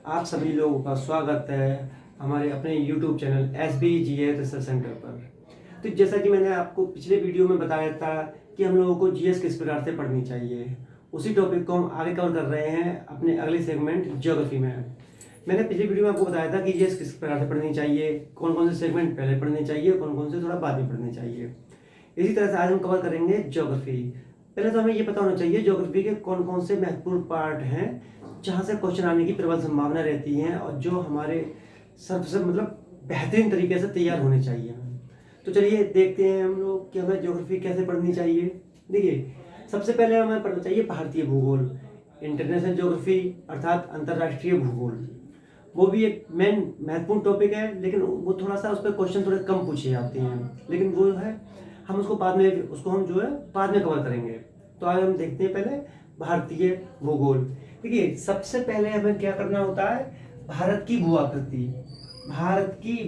आप सभी लोगों का स्वागत है हमारे अपने YouTube channel SBGS research centre पर। तो जैसा कि मैंने आपको पिछले वीडियो में बताया था कि हम लोगों को जीएस किस प्रकार से पढ़नी चाहिए, उसी टॉपिक को हम आगे कवर कर रहे हैं अपने अगले सेगमेंट ज्योग्राफी में। मैंने पिछले वीडियो में आपको बताया था कि जीएस किस प्रकार से पढ़नी चाहिए, कौन कौन से सेगमेंट पहले पढ़ने चाहिए, कौन कौन से थोड़ा बाद में पढ़ने चाहिए। इसी तरह से आज हम कवर करेंगे ज्योग्राफी। पहले तो हमें ये पता होना चाहिए ज्योग्राफी के कौन कौन से महत्वपूर्ण पार्ट हैं जहाँ से क्वेश्चन आने की प्रबल संभावना रहती है और जो हमारे सबसे बेहतरीन तरीके से तैयार होने चाहिए। तो चलिए देखते हैं हम लोग कि हमें ज्योग्राफी कैसे पढ़नी चाहिए। देखिए, सबसे पहले हमें पढ़ना चाहिए भारतीय भूगोल, इंटरनेशनल ज्योग्राफी अर्थात अंतर्राष्ट्रीय भूगोल। वो भी एक मेन महत्वपूर्ण टॉपिक है, लेकिन वो थोड़ा सा उस पर क्वेश्चन थोड़े कम पूछे जाते हैं, लेकिन वो है हम उसको बाद में बाद में कवर करेंगे। तो आज हम देखते हैं पहले भारतीय भूगोल। देखिए, सबसे पहले हमें क्या करना होता है, भारत की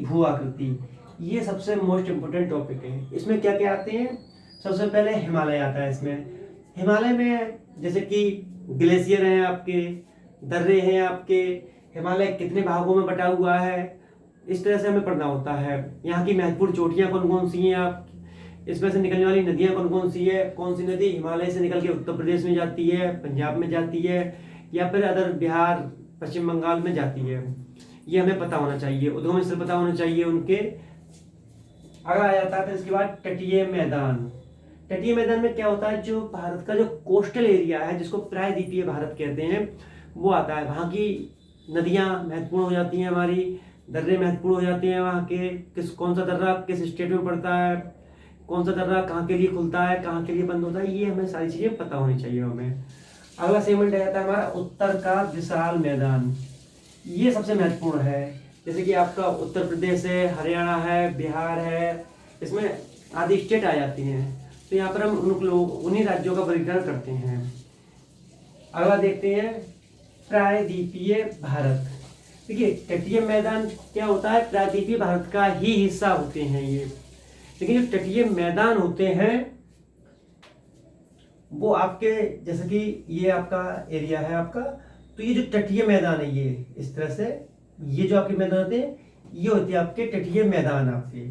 भू आकृति ये सबसे मोस्ट इम्पोर्टेंट टॉपिक है। इसमें क्या क्या आते हैं, सबसे पहले हिमालय आता है। इसमें हिमालय में जैसे कि ग्लेशियर हैं आपके, दर्रे हैं आपके, हिमालय कितने भागों में बटा हुआ है, इस तरह से हमें पढ़ना होता है। यहाँ की महत्वपूर्ण चोटियाँ कौन कौन सी हैं, आप इसमें से निकलने वाली नदियाँ कौन कौन सी है, कौन सी नदी हिमालय से निकल के उत्तर प्रदेश में जाती है, पंजाब में जाती है, या फिर अदर बिहार पश्चिम बंगाल में जाती है, ये हमें पता होना चाहिए। उद्गम स्थल पता होना चाहिए उनके। अगला आ जाता है फिर इसके बाद तटीय मैदान। तटीय मैदान में क्या होता है, जो भारत का जो कोस्टल एरिया है जिसको प्रायद्वीपीय भारत कहते हैं वो आता है। वहाँ की नदियाँ महत्वपूर्ण हो जाती हैं, हमारी दर्रे महत्वपूर्ण हो जाते हैं। वहाँ के कौन सा दर्रा किस स्टेट में पड़ता है, कौन सा दर्रा कहाँ के लिए खुलता है, कहाँ के लिए बंद होता है, ये हमें सारी चीज़ें पता होनी चाहिए हमें। अगला सेगमेंट आ जाता है हमारा उत्तर का विशाल मैदान। ये सबसे महत्वपूर्ण है। जैसे कि आपका उत्तर प्रदेश है, हरियाणा है, बिहार है, इसमें आदि स्टेट आ जाती हैं। तो यहाँ पर हम उन्हीं राज्यों का वर्गीकरण करते हैं। अगला देखते हैं प्रायद्वीपीय भारत। देखिए, तटीय मैदान क्या होता है, प्रायद्वीपीय भारत का ही हिस्सा होते हैं ये। लेकिन जो तटीय मैदान होते हैं वो आपके, जैसे कि ये आपका एरिया है आपका, तो ये जो तटीय मैदान है ये इस तरह से, ये जो आपके मैदान होते हैं ये होते हैं आपके तटीय मैदान आपके,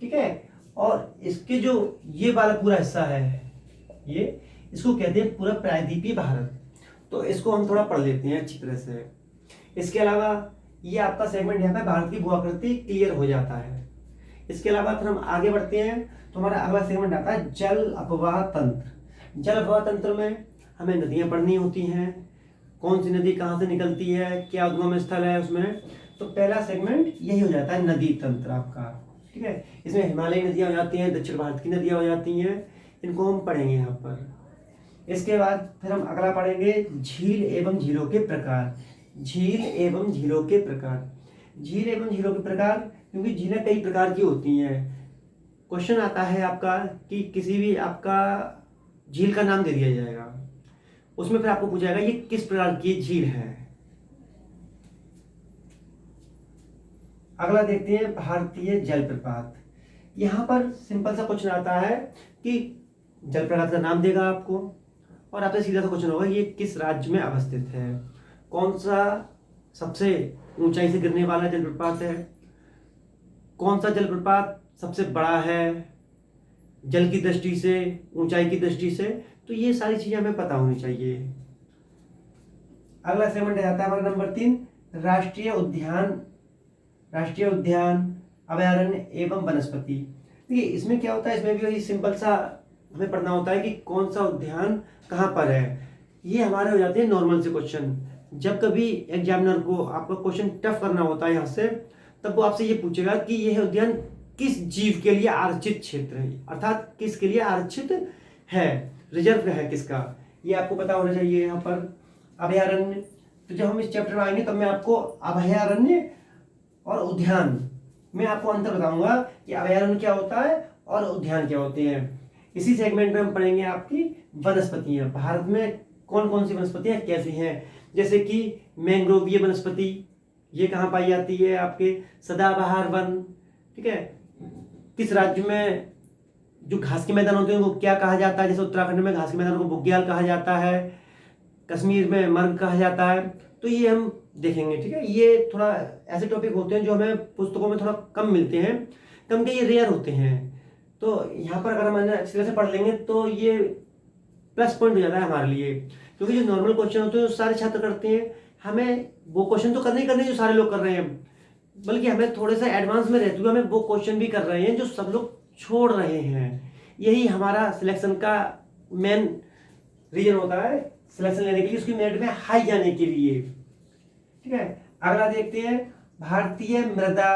ठीक है। और इसके जो ये वाला पूरा हिस्सा है ये, इसको कहते हैं पूरा प्रायद्वीपीय भारत। तो इसको हम थोड़ा पढ़ लेते हैं अच्छी तरह से। इसके अलावा ये आपका सेगमेंट यहाँ पे भारत की भू आकृति क्लियर हो जाता है। इसके अलावा फिर हम आगे बढ़ते हैं तो हमारा अगला सेगमेंट आता है जल अपवाह तंत्र। जल अपवाह तंत्र में हमें नदियाँ पढ़नी होती हैं, कौन सी नदी कहाँ से निकलती है, क्या उद्गम स्थल है उसमें। तो पहला सेगमेंट यही हो जाता है नदी तंत्र आपका, ठीक है। इसमें हिमालयी नदियाँ हो जाती हैं, दक्षिण भारत की नदियाँ हो जाती हैं, इनको हम पढ़ेंगे यहाँ पर। इसके बाद फिर हम अगला पढ़ेंगे झील एवं झीलों के प्रकार। झील एवं झीलों के प्रकार, झील एवं झीलों के प्रकार, क्योंकि झीलें कई प्रकार की होती हैं। क्वेश्चन आता है आपका कि किसी भी आपका झील का नाम दे दिया जाएगा, उसमें फिर आपको पूछा जाएगा ये किस प्रकार की झील है। अगला देखते हैं भारतीय जलप्रपात। यहाँ पर सिंपल सा क्वेश्चन आता है कि जलप्रपात का नाम देगा आपको, और आपसे सीधा सा क्वेश्चन होगा ये किस राज्य में अवस्थित है, कौन सा सबसे ऊंचाई से गिरने वाला जलप्रपात है, कौन सा जलप्रपात सबसे बड़ा है जल की दृष्टि से, ऊंचाई की दृष्टि से। तो ये सारी चीजें हमें पता होनी चाहिए। अगला सेगमेंट आता है हमारा नंबर 3, राष्ट्रीय उद्यान अभयारण्य एवं वनस्पति। देखिए, इसमें क्या होता है, इसमें भी वही सिंपल सा हमें पढ़ना होता है कि कौन सा उद्यान कहाँ पर है। ये हमारे हो जाते हैं नॉर्मल से क्वेश्चन। जब कभी एग्जामिनर को आपका क्वेश्चन टफ करना होता है यहाँ से, तब वो आपसे ये पूछेगा कि यह उद्यान किस जीव के लिए आरक्षित क्षेत्र है, अर्थात किसके लिए आरक्षित है, रिजर्व है किसका, ये आपको पता होना चाहिए। यहाँ पर अभयारण्य, तो जब हम इस चैप्टर में आएंगे तब मैं आपको अभयारण्य और उद्यान में आपको अंतर बताऊंगा कि अभयारण्य क्या होता है और उद्यान क्या होते हैं। इसी सेगमेंट में हम पढ़ेंगे आपकी वनस्पतियां। भारत में कौन कौन सी वनस्पतियां कैसी हैं, जैसे कि मैंग्रोवीय वनस्पति, ये कहाँ पाई जाती है, आपके सदाबहार वन, ठीक है। किस राज्य में जो घास के मैदान होते हैं उनको क्या कहा जाता है, जैसे उत्तराखंड में घास के मैदान को बुग्याल कहा जाता है, कश्मीर में मर्ग कहा जाता है। तो ये हम देखेंगे। ठीक है, ये थोड़ा ऐसे टॉपिक होते हैं जो हमें पुस्तकों में थोड़ा कम मिलते हैं, कम के ये रेयर होते हैं। तो यहाँ पर अगर हम अच्छी तरह से पढ़ लेंगे तो ये प्लस पॉइंट हो जाता है हमारे लिए, क्योंकि जो नॉर्मल क्वेश्चन होते हैं जो सारे छात्र करते हैं, हमें वो क्वेश्चन तो करने ही करने जो सारे लोग कर रहे हैं, बल्कि हमें थोड़े से एडवांस में रहते हुए हमें वो क्वेश्चन भी कर रहे हैं जो सब लोग छोड़ रहे हैं। यही हमारा सिलेक्शन का मेन रीजन होता है, सिलेक्शन लेने के लिए, उसकी मेरिट में हाई जाने के लिए। ठीक है, अगला देखते हैं भारतीय मृदा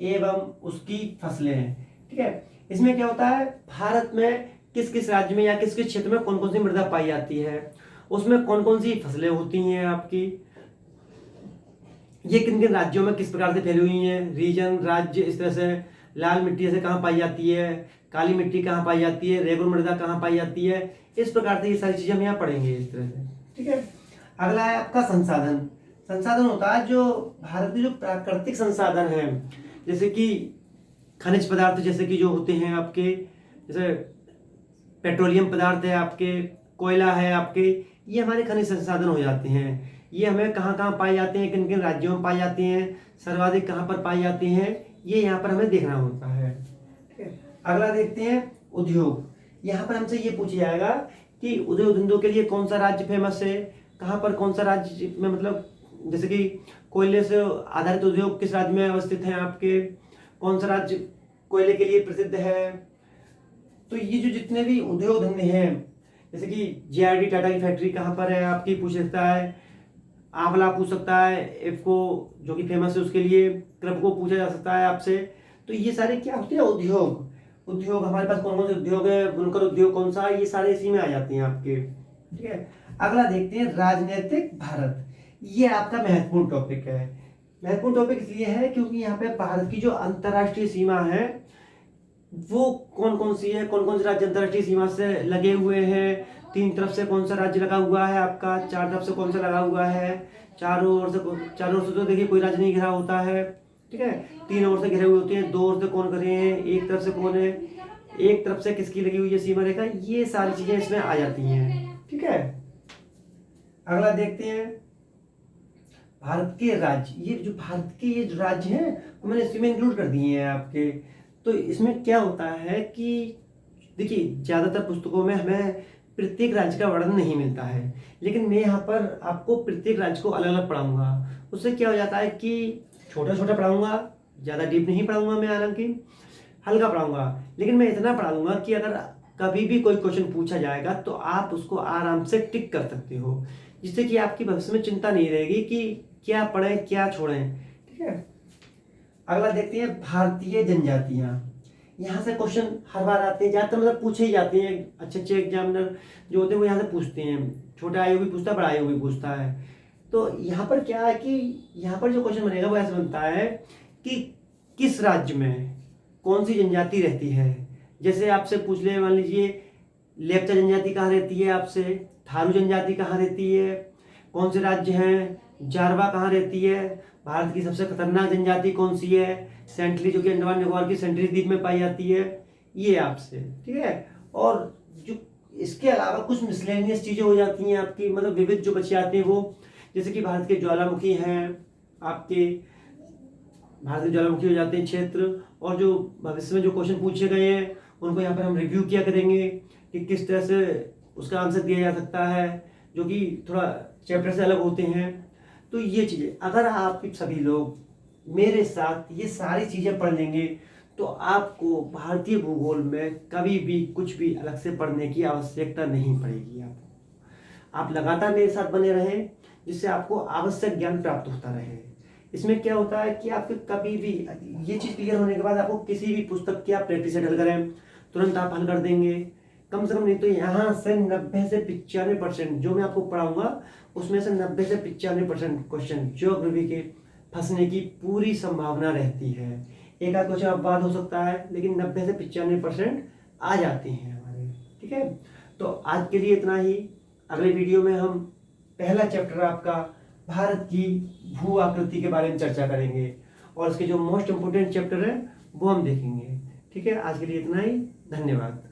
एवं उसकी फसलें। ठीक है, इसमें क्या होता है, भारत में किस किस राज्य में या किस किस क्षेत्र में कौन कौन सी मृदा पाई जाती है, उसमें कौन कौन सी फसलें होती हैं आपकी, ये किन किन राज्यों में किस प्रकार से फैली हुई हैं, रीजन, राज्य, इस तरह से लाल मिट्टी से कहाँ पाई जाती है, काली मिट्टी कहाँ पाई जाती है, रेगुर मृदा कहाँ पाई जाती है, इस प्रकार से ये सारी चीजें हम यहाँ पढ़ेंगे इस तरह से। ठीक है, अगला है आपका संसाधन। संसाधन होता है जो भारत के जो प्राकृतिक संसाधन हैं, जैसे कि खनिज पदार्थ, जैसे कि जो होते हैं आपके, जैसे पेट्रोलियम पदार्थ है आपके, कोयला है आपके, ये हमारे खनिज संसाधन हो जाते हैं। ये हमें कहाँ कहाँ पाए जाते हैं, किन किन राज्यों में पाए जाते हैं, सर्वाधिक कहाँ पर पाए जाते हैं, ये यहाँ पर हमें देखना होता है। ठीक है, अगला देखते हैं उद्योग। यहाँ पर हमसे ये पूछा जाएगा कि उद्योग धंधों के लिए कौन सा राज्य फेमस है, कहाँ पर कौन सा राज्य में, मतलब जैसे कि कोयले से आधारित उद्योग किस राज्य में अवस्थित है आपके, कौन सा राज्य कोयले के लिए प्रसिद्ध है। तो ये जो जितने भी उद्योग धंधे हैं, जैसे कि JRD टाटा की फैक्ट्री कहाँ पर है आपकी, पूछ सकता है। आंवला पूछ सकता है, इफको जो कि फेमस है उसके लिए, क्रब को पूछा जा सकता है आपसे। तो ये सारे क्या होते हैं, उद्योग। उद्योग हमारे पास कौन कौन से उद्योग है, बुनकर उद्योग कौन सा है, ये सारे इसी में आ जाते हैं आपके। ठीक है, अगला देखते हैं राजनीतिक भारत। ये आपका महत्वपूर्ण टॉपिक है। महत्वपूर्ण टॉपिक इसलिए है क्योंकि यहाँ पे भारत की जो अंतर्राष्ट्रीय सीमा है वो कौन कौन सी है, कौन कौन से राज्य अंतर्राष्ट्रीय सीमा से लगे हुए हैं, 3 तरफ से कौन सा राज्य लगा हुआ है आपका, 4 तरफ से कौन सा लगा हुआ है, चारों ओर से तो देखिए कोई राज्य नहीं घिरा होता है। ठीक है, 3 ओर से घिरे हुए होते हैं, 2 ओर से कौन घिरे हैं, एक तरफ से कौन है, एक तरफ से किसकी लगी हुई है सीमा रेखा, ये सारी चीजें इसमें आ जाती हैं। ठीक है, अगला देखते हैं भारत के राज्य। ये जो भारत के ये जो राज्य हैं वो मैंने इसमें इंक्लूड कर दिए हैं आपके। तो इसमें क्या होता है कि देखिए ज्यादातर पुस्तकों में हमें प्रत्येक राज्य का वर्णन नहीं मिलता है, लेकिन मैं यहाँ पर आपको प्रत्येक राज्य को अलग अलग पढ़ाऊंगा। उससे क्या हो जाता है कि छोटा छोटा पढ़ाऊंगा, ज़्यादा डीप नहीं पढ़ाऊंगा मैं, हालांकि हल्का पढ़ाऊंगा, लेकिन मैं इतना पढ़ाऊंगा कि अगर कभी भी कोई क्वेश्चन पूछा जाएगा तो आप उसको आराम से टिक कर सकते हो, जिससे कि आपकी भविष्य में चिंता नहीं रहेगी कि क्या पढ़ें क्या छोड़ें। ठीक है, अगला देखते हैं भारतीय जनजातियां। यहाँ से क्वेश्चन हर बार आते हैं, ज़्यादातर मतलब पूछे ही जाते हैं, अच्छे अच्छे एग्जामिनर जो होते हैं वो यहाँ से पूछते हैं, छोटा आयोग भी पूछता है, बड़ा आयोग भी पूछता है। तो यहाँ पर क्या है कि यहाँ पर जो क्वेश्चन बनेगा वो ऐसे बनता है कि किस राज्य में कौन सी जनजाति रहती है। जैसे आपसे पूछ ले, मान लीजिए लेप्चा जनजाति कहाँ रहती है, आपसे थारू जनजाति कहाँ रहती है, कौन से राज्य हैं, जारवा कहाँ रहती है, भारत की सबसे खतरनाक जनजाति कौन सी है, सेंटली जो कि अंडमान निकोबार की सेंटली द्वीप में पाई जाती है, ये आपसे। ठीक है, और जो इसके अलावा कुछ मिसलेनियस चीजें हो जाती हैं आपकी, मतलब विविध जो बचे आते हैं वो, जैसे कि भारत के ज्वालामुखी हैं आपके, भारत के ज्वालामुखी हो जाते हैं क्षेत्र, और जो भविष्य में जो क्वेश्चन पूछे गए हैं उनको यहाँ पर हम रिव्यू किया करेंगे कि किस तरह से उसका आंसर दिया जा सकता है, जो कि थोड़ा चैप्टर से अलग होते हैं। तो ये चीज़ें अगर आप सभी लोग मेरे साथ ये सारी चीज़ें पढ़ लेंगे तो आपको भारतीय भूगोल में कभी भी कुछ भी अलग से पढ़ने की आवश्यकता नहीं पड़ेगी। आप लगातार मेरे साथ बने रहें, जिससे आपको आवश्यक ज्ञान प्राप्त होता रहे। इसमें क्या होता है कि आपके कभी भी ये चीज़ क्लियर होने के बाद आपको किसी भी पुस्तक की आप प्रैक्टिस हल करें, तुरंत आप हल कर देंगे। कम से कम नहीं तो यहाँ से 90 से 95% जो मैं आपको पढ़ाऊंगा उसमें से 90 से 95% क्वेश्चन ज्योग्राफी के फंसने की पूरी संभावना रहती है। एक आध क्वेश्चन अपवाद हो सकता है, लेकिन 90 से 95% आ जाते हैं हमारे। ठीक है, तो आज के लिए इतना ही। अगले वीडियो में हम पहला चैप्टर आपका भारत की भू आकृति के बारे में चर्चा करेंगे, और इसके जो मोस्ट इम्पोर्टेंट चैप्टर है वो हम देखेंगे। ठीक है, आज के लिए इतना ही, धन्यवाद।